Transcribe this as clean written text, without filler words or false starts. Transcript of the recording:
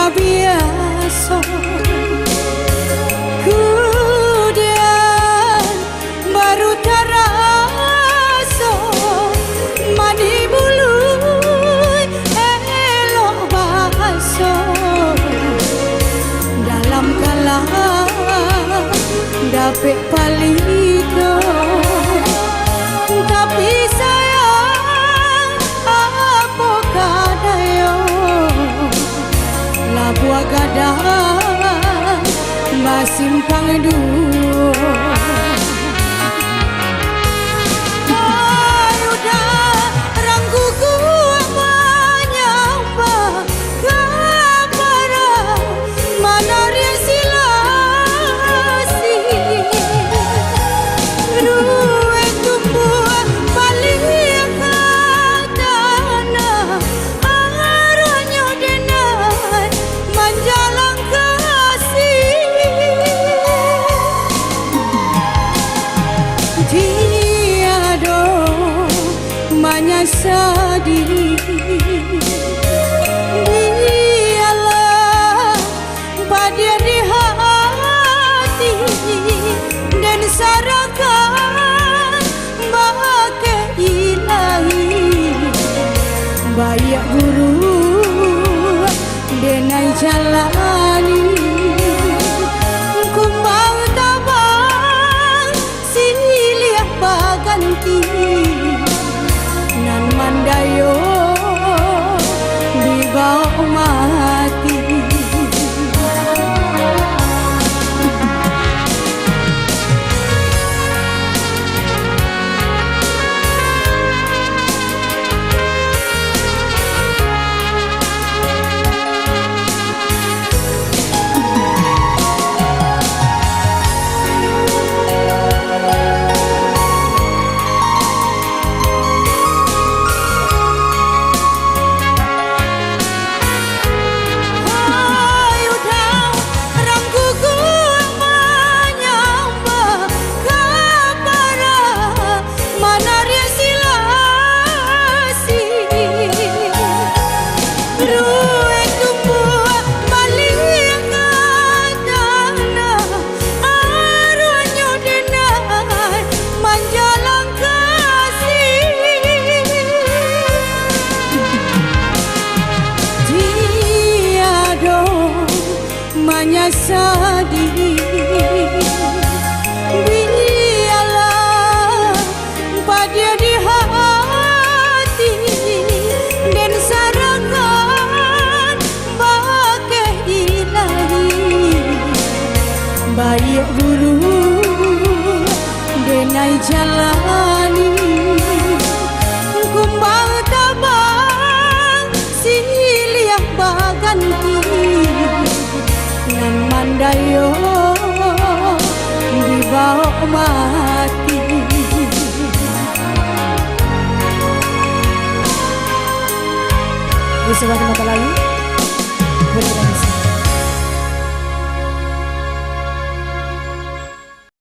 biasa kemudian baru terasa mani bulu elok bahasa dalam kalah dapet palika tapi sayang apa kadaya buah gadang basimpang dua ayudah rangku gua menyambah kapara mana resilasi ruwe tumbuh balik kadana arwahnya denai menjalang kasih tiada menyesali biarlah pada di hati dan sarakan bagai ilahi bayak guru denai jalani kumbang tabang siliah baganti nan mandayo di bawah mati menyesali biarlah pada di hati dan sarakan bagai ilahi bayak guru denai jalani kumbang tabang siliah baganti nan mandayo di bawah mati di sebuah mata lalu berkata